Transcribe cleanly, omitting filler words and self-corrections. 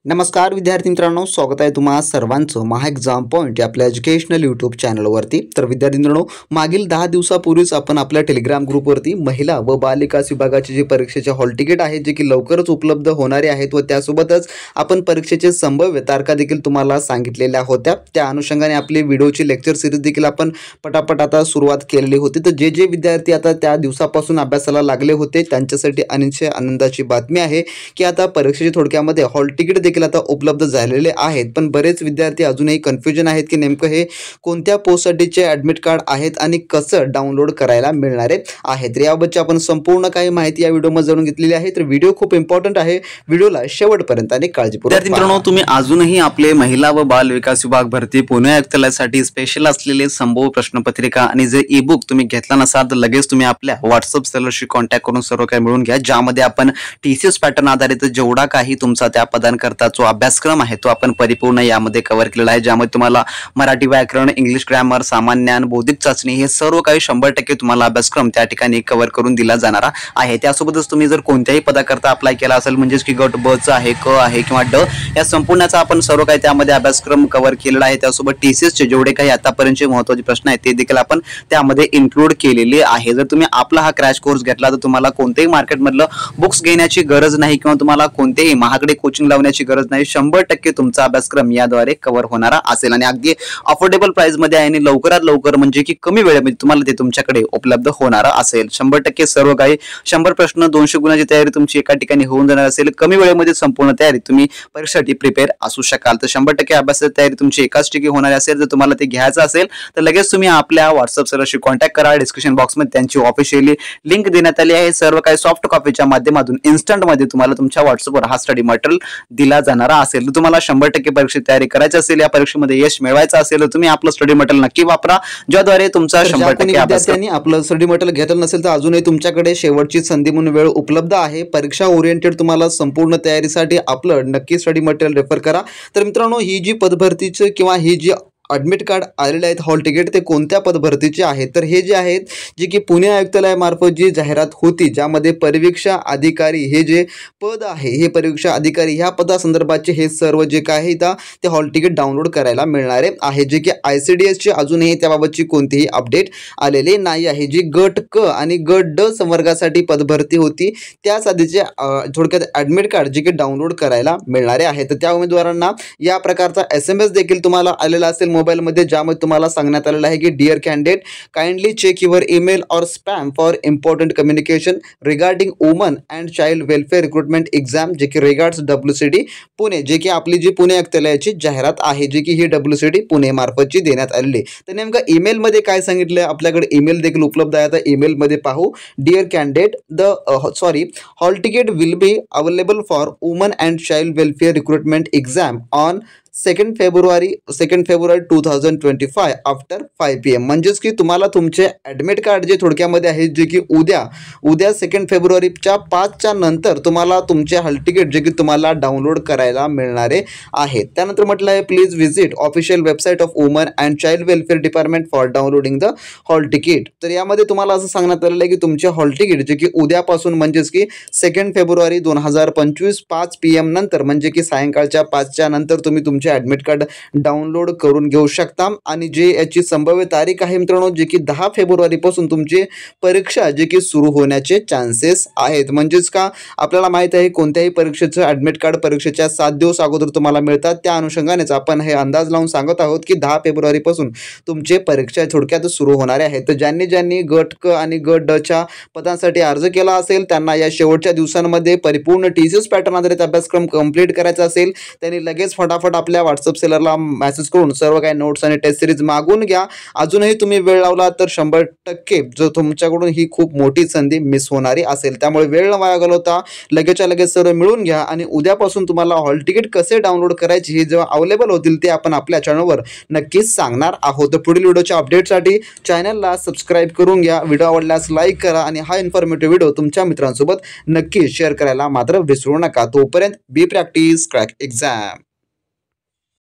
नमस्कार विद्यार्थी मित्रांनो, स्वागत आहे तुम्हा सर्वांचं महा एक्झाम पॉईंट या आपल्या एज्युकेशनल यूट्यूब चॅनलवरती। तर विद्यार्थी मित्रांनो, मागील 10 दिवसापूर्वीच आपण आपल्या टेलिग्राम ग्रुपवरती महिला व बाल विकास विभागाचे जे परीक्षेचे हॉल तिकीट आहेत जे की लवकरच उपलब्ध होणारे आहेत व त्यासोबतच आपण परीक्षेचे संभाव्य तारखा देखील तुम्हाला सांगितलेल्या होत्या। त्या अनुषंगाने आपली व्हिडिओची लेक्चर सिरीज देखील आपण पटापट आता सुरुवात केलेली होती। तर जे विद्यार्थी आता त्या दिवसापासून अभ्यासाला लागले होते त्यांच्यासाठी अनिश्चित आनंदाची बातमी आहे की आता परीक्षेच्या थोडक्यामध्ये हॉल तिकीट आता उपलब्ध झालेले आहेत। पण बरेच विद्यार्थी अजूनही कन्फ्युजन आहेत की नेमकं हे कोणत्या पोस्टसाठीचे ॲडमिट कार्ड आहेत आणि कसं डाउनलोड करायला मिळणारे आहेत। याबाबतची आपण संपूर्ण काही माहिती या व्हिडिओमध्ये जाणून घेतलेली आहे। तर व्हिडिओ खूप इम्पॉर्टंट आहे, व्हिडिओला शेवटपर्यंत आणि काळजीपूर्वक विद्यार्थी मित्रांनो, तुम्ही अजूनही आपले महिला व बाल विकास विभाग भरती पुणे आयुक्तालयासाठी स्पेशल असलेले संभव प्रश्नपत्रिका आणि जे ई बुक तुम्ही घेतला नसाल तर लगेच तुम्ही आपल्या व्हॉट्सअप सेलरशी कॉन्टॅक्ट करून सर्व काही मिळवून घ्या, ज्यामध्ये आपण TCS पॅटर्न आधारित जेवढा काही तुमचा त्या पदांकरता जो अभ्यासक्रम आहे तो आपण परिपूर्ण यामध्ये कव्हर केलेला आहे, ज्यामध्ये तुम्हाला मराठी व्याकरण, इंग्लिश ग्रामर, सामान्य ज्ञान, बौद्धिक चाचणी हे सर्व काही 100% तुम्हाला अभ्यासक्रम त्या ठिकाणी कव्हर करून दिला जाणार आहे। त्यासोबतच तुम्ही जर कोणत्याही पदाकरता अप्लाय केला असेल म्हणजेच की गट ब चा आहे, क आहे किंवा ड या संपूर्णचा आपण सर्व काही त्यामध्ये अभ्यासक्रम कव्हर केलेला आहे। त्यासोबत TCS चे जेवढे काही आतापर्यंतचे महत्त्वाचे प्रश्न आहेत ते देखील आपण त्यामध्ये इन्क्लूड केलेले आहे। जर तुम्ही आपला हा क्रॅश कोर्स घेतला तर तुम्हाला कोणत्याही मार्केटमधलं बुक्स घेण्याची गरज नाही किंवा तुम्हाला कोणतेही महागडे कोचिंग लावण्याची गरज नाही, 100% तुमचा अभ्यासक्रम याद्वारे कव्हर होणारा असेल आणि अगदी अफोर्डेबल प्राइस मध्ये आहे आणि लवकरात लवकर म्हणजे की कमी वेळेमध्ये तुम्हाला ते तुमच्याकडे उपलब्ध होणार असेल। 100% सर्व काही 100 प्रश्न 200 गुणाची तयारी तुमची एका ठिकाणी होऊन जाणार असेल। कमी वेळेमध्ये संपूर्ण तयारी तुम्ही परीक्षेसाठी प्रिपेअर असू शकाल। तर 100% अभ्यासाची तयारी तुमची एकाच ठिकाणी होणार असेल। जर तुम्हाला ते घ्यायचं असेल तर लगेच तुम्ही आपल्या व्हॉट्सअप सेलरशी कॉन्टॅक्ट करा। डिस्क्रिप्शन बॉक्समध्ये त्यांची ऑफिशियली लिंक देण्यात आली आहे। सर्व काही सॉफ्ट कॉपीच्या माध्यमातून इन्स्टंट मध्ये तुम्हाला तुमच्या व्हॉट्सअपवर हा स्टडी मटेरियल दिला जाणार असेल। तुम्हाला 100% परीक्षेची तयारी करायची असेल, या परीक्षेमध्ये यश मिळवायचं असेल तर तुम्ही आपलं स्टडी मटेरियल नक्की वापरा, ज्याद्वारे तुमचा 100% अभ्यास आपलं स्टडी मटेरियल घेतलं नसेल तर अजूनही तुमच्याकडे शेवटची संधी म्हणून वेळ उपलब्ध आहे। परीक्षा ओरिएंटेड तुम्हाला संपूर्ण तयारीसाठी आपलं नक्की स्टडी मटेरियल रेफर करा। तर मित्रांनो, ही जी पदभरतीची किंवा ही जी ॲडमिट कार्ड आलेले आहेत हॉल तिकीट ते कोणत्या पदभरतीचे आहेत तर हे जे आहेत जे की पुणे आयुक्तालयामार्फत जी जाहिरात होती ज्यामध्ये परीक्षा अधिकारी हे जे पद आहे हे परीक्षा अधिकारी ह्या पदासंदर्भाचे हे सर्व जे काही आहे ते हॉल तिकीट डाउनलोड करायला मिळणारे आहे, जे की ICDS ची अजूनही त्याबाबतची कोणतीही अपडेट आलेली नाही आहे। जी गट क आणि गट ड संवर्गासाठी पदभरती होती त्याच आधीचे थोडक्यात ॲडमिट कार्ड जे की डाउनलोड करायला मिळणारे आहे। तर त्या उमेदवारांना या प्रकारचा SMS देखील तुम्हाला आलेला असेल मोबाईल मध्ये, ज्यामध्ये तुम्हाला सांगण्यात आलेलं आहे की dear candidate kindly check your email और spam for important communication regarding woman and child welfare recruitment exam जे की रिगार्ड्स WCD पुणे, जे की आपली जी पुणे आयुक्तालयाची जाहिरात आहे जी की ही WCD पुणे मार्फतची देण्यात आलेली। तर नेमकं ईमेल मध्ये काय सांगितलं, आपल्याकडे ईमेल देखील उपलब्ध आहे। आता ईमेल मध्ये पाहू, dear candidate hall ticket will be available for woman and child welfare recruitment exam on 2 फेब्रुवारी 2025 आफ्टर 5 PM। म्हणजेच की तुम्हाला तुमचे ॲडमिट कार्ड जे थोडक्यामध्ये आहे जे की उद्या 2 फेब्रुवारीच्या 5च्या नंतर तुम्हाला तुमचे हॉल तिकीट जे की तुम्हाला डाउनलोड करायला मिळणारे आहेत। त्यानंतर म्हटलं आहे please visit official website of woman and child welfare department for downloading the hall ticket. तर यामध्ये तुम्हाला असं सांगण्यात आलेलं आहे की तुमचे हॉल तिकीट जे की उद्यापासून म्हणजेच की 2 फेब्रुवारी 2025 5 PM नंतर म्हणजे की सायंकाळच्या 5च्या नंतर तुम्ही तुमचे ॲडमिट कार्ड डाउनलोड करून घेऊ शकता। आणि जे याची संभाव्य तारीख आहे मित्रांनो जे की 10 फेब्रुवारी पासून तुमची परीक्षा जे की सुरू होण्याचे चान्सेस आहेत। म्हणजेच का आपल्याला माहित आहे कोणत्याही परीक्षेचं ॲडमिट कार्ड परीक्षेच्या 7 दिवस अगोदर तुम्हाला मिळतात, त्या अनुषंगानेच आपण हे अंदाज लावून सांगत आहोत की 10 फेब्रुवारी पासून तुमचे परीक्षा थोडक्यात सुरू होणारे आहेत। तर ज्यांनी गट क आणि गट ड च्या पदांसाठी अर्ज केला असेल त्यांना या शेवटच्या दिवसांमध्ये परिपूर्ण TCS पॅटर्न आधारित अभ्यासक्रम कंप्लीट करायचा असेल त्यांनी लगेच फटाफट आपल्या व्हॉट्सअप सेलरला मेसेज करून सर्व काही नोट्स आणि टेस्ट सिरीज मागून घ्या। अजूनही तुम्ही वेळ लावला तर 100% जो तुमच्याकडून ही खूप मोठी संधी मिस होणारी असेल, त्यामुळे वेळ न वाया घालवता लगेचच्या लगेच सर्व मिळून घ्या। आणि उद्यापासून तुम्हाला हॉल तिकीट कसे डाउनलोड करायचे हे जेव्हा अवेलेबल होतील ते आपण आपल्या चॅनलवर नक्कीच सांगणार आहोत। तर पुढील व्हिडिओच्या अपडेटसाठी चॅनलला सबस्क्राईब करून घ्या, व्हिडिओ आवडल्यास लाईक करा आणि हा इन्फॉर्मेटिव्ह व्हिडिओ तुमच्या मित्रांसोबत नक्की शेअर करायला मात्र विसरू नका। तोपर्यंत बी प्रॅक्टिस क्रॅक एक्झाम।